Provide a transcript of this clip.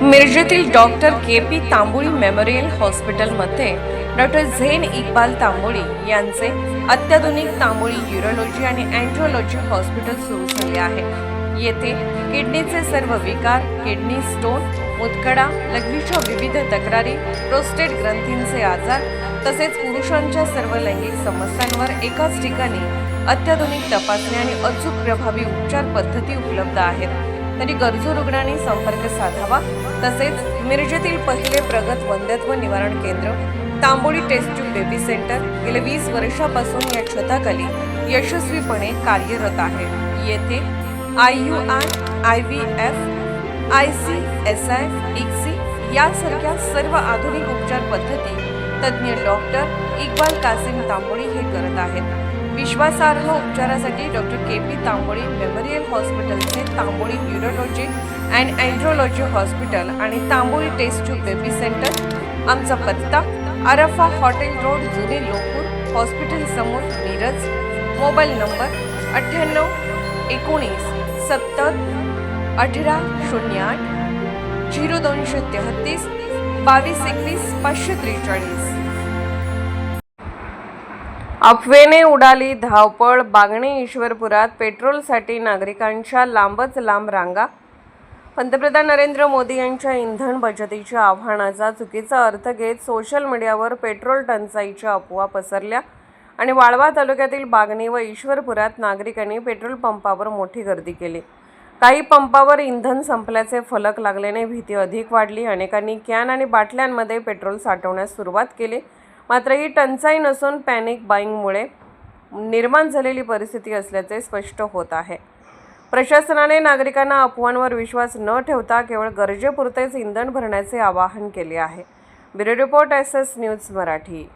मिरजेतील doctor KP. Tamboli memorial हॉस्पिटलमध्ये doctor Zen Iqbal Tamboli यांचे अत्याधुनिक तांबोळी यूरोलॉजी आणि अँड्रोलॉजी हॉस्पिटल सुरू झाले आहे। येथे किडनीचे सर्व विकार, किडनी स्टोन, मुतखडा, लघवीच्या विविध तक्रारी, प्रोस्टेट ग्रंथींचे आजार तसेच पुरुषांच्या सर्व लैंगिक समस्यांवर एकाच ठिकाणी अत्याधुनिक तपासणी आणि अचूक प्रभावी उपचार पद्धती उपलब्ध आहेत। तरी गरजू रुग्णांनी संपर्क साधावा। तसेच मिरजेतील पहिले प्रगत वंध्यत्व निवारण केंद्र Tamboli test tube baby centre गेल्या 20 वर्षापासून या छताखाली यशस्वीपणे कार्यरत आहे। येथे IUI, IVF, ICSI, ICSI यासारख्या सर्व आधुनिक उपचार पद्धती तज्ञ डॉक्टर इक्बाल कासिम तांबोळी हे करत आहेत। विश्वासार्ह उपचारासाठी डॉक्टर के.पी. तांबोळी मेमोरियल हॉस्पिटलचे Tamboli urology and andrology hospital आणि Tamboli test tube baby centre. आमचा पत्ता आरफा हॉटेल रोड, जुने लोकपूर, हॉस्पिटल समोर, मिरज। Mobile number 98 19 70 18 08 0233 22 21 543। अफवेने उडाली धावपळ, बागणे ईश्वरपुरात पेट्रोलसाठी नागरिकांच्या लांबच लांब रांगा। पंतप्रधान नरेंद्र मोदी यांच्या इंधन बचतीच्या आव्हानाचा चुकीचा अर्थ घेत सोशल मीडियावर पेट्रोल टंचाईच्या अफवा पसरल्या आणि वाळवा तालुक्यातील बागणे व ईश्वरपुरात नागरिकांनी पेट्रोल पंपावर मोठी गर्दी केली। काही पंपावर इंधन संपल्याचे फलक लागल्याने भीती अधिक वाढली। अनेकांनी कॅन आणि बाटल्यांमध्ये पेट्रोल साठवण्यास सुरुवात केली। मात्र ही टंचाई नसून पॅनिक बाईंगमुळे निर्माण झालेली परिस्थिती असल्याचे स्पष्ट होत आहे। प्रशासनाने नागरिकांना अफवांवर विश्वास न ठेवता केवळ गरजेपुरतेच इंधन भरण्याचे आवाहन केले आहे। Bureau report SS news Marathi.